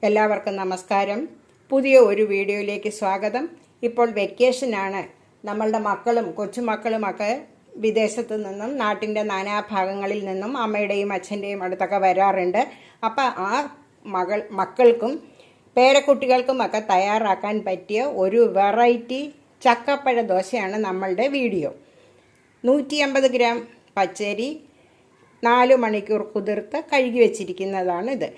എല്ലാവർക്കും നമസ്കാരം. പുതിയ ഒരു വീഡിയോയിലേക്ക് സ്വാഗതം. ഇപ്പോൾ വെക്കേഷനാണ്. നമ്മളുടെ മക്കളും കൊച്ചുമക്കളുമൊക്കെ വിദേശത്തു നിന്നും നാട്ടിൻ്റെ നാനാഭാഗങ്ങളിൽ നിന്നും അമ്മയുടെയും അച്ഛൻ്റെയും അടുത്തൊക്കെ വരാറുണ്ട്. അപ്പം ആ മക്കൾക്കും പേരക്കുട്ടികൾക്കുമൊക്കെ തയ്യാറാക്കാൻ പറ്റിയ ഒരു വെറൈറ്റി ചക്കപ്പഴ ദോശയാണ് നമ്മളുടെ വീഡിയോ. 150 ഗ്രാം പച്ചരി 4 മണിക്കൂർ കുതിർത്ത് കഴുകി വെച്ചിരിക്കുന്നതാണിത്.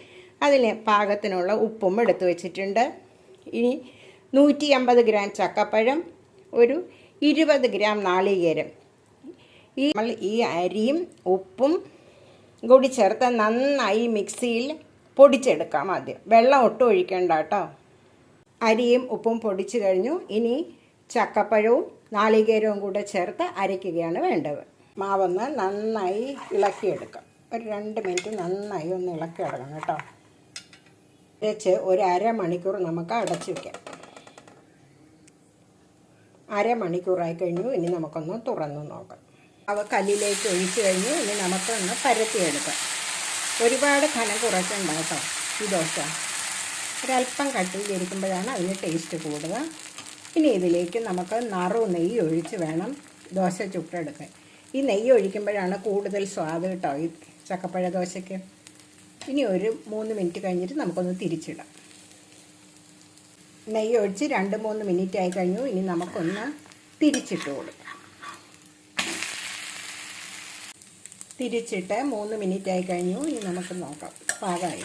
അതിന് പാകത്തിനുള്ള ഉപ്പും എടുത്തു വെച്ചിട്ടുണ്ട്. ഇനി 150 ഗ്രാം ചക്കപ്പഴം, ഒരു 20 ഗ്രാം നാളികേരം. നമ്മൾ ഈ അരിയും ഉപ്പും കൂടി ചേർത്ത് നന്നായി മിക്സിയിൽ പൊടിച്ചെടുക്കാം. ആദ്യം വെള്ളം ഒട്ടും ഒഴിക്കേണ്ട കേട്ടോ. അരിയും ഉപ്പും പൊടിച്ചു കഴിഞ്ഞു. ഇനി ചക്കപ്പഴവും നാളികേരവും കൂടെ ചേർത്ത് അരയ്ക്കുകയാണ് വേണ്ടത്. മാവൊന്ന് നന്നായി ഇളക്കിയെടുക്കാം. ഒരു 2 മിനിറ്റ് നന്നായി ഒന്ന് ഇളക്കിയെടുക്കണം കേട്ടോ. അരച്ച് ഒരു അരമണിക്കൂർ നമുക്ക് അടച്ചു വയ്ക്കാം. അരമണിക്കൂറായി കഴിഞ്ഞു. ഇനി നമുക്കൊന്ന് തുറന്നു നോക്കാം. അവ കല്ലിലേക്ക് ഒഴിച്ച് കഴിഞ്ഞു. ഇനി നമുക്കൊന്ന് പരത്തിയെടുക്കാം. ഒരുപാട് കനം കുറയ്ക്കണ്ട കേട്ടോ. ഈ ദോശ ഒരല്പം കട്ടിയിലിരിക്കുമ്പോഴാണ് അതിന് ടേസ്റ്റ് കൂടുക. ഇനി ഇതിലേക്ക് നമുക്ക് നെയ്യ് ഒഴിച്ച് വേണം ദോശ ചുട്ടെടുക്കാൻ. ഈ നെയ്യ് ഒഴിക്കുമ്പോഴാണ് കൂടുതൽ സ്വാദ് കേട്ടോ ഈ ചക്കപ്പഴ ദോശയ്ക്ക്. ഇനി ഒരു 3 മിനിറ്റ് കഴിഞ്ഞിട്ട് നമുക്കൊന്ന് തിരിച്ചിടാം. നെയ്യ് ഒഴിച്ച് 2-3 മിനിറ്റ് ആയി കഴിഞ്ഞു. ഇനി നമുക്കൊന്ന് തിരിച്ചിട്ട് കൊടുക്കാം. തിരിച്ചിട്ട് 3 മിനിറ്റ് ആയി കഴിഞ്ഞു. ഇനി നമുക്ക് നോക്കാം പാകമായി.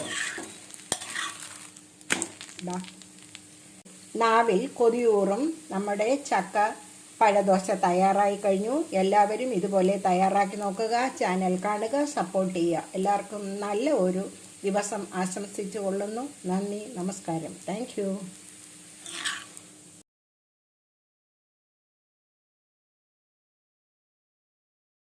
നാവിൽ കൊതിയൂറും നമ്മുടെ ചക്ക പഴദോശ തയ്യാറായി കഴിഞ്ഞു. എല്ലാവരും ഇതുപോലെ തയ്യാറാക്കി നോക്കുക. ചാനൽ കാണുക, സപ്പോർട്ട് ചെയ്യുക. എല്ലാവർക്കും നല്ല ഒരു ദിവസം ആശംസിച്ചു കൊള്ളുന്നു. നന്ദി, നമസ്കാരം. താങ്ക്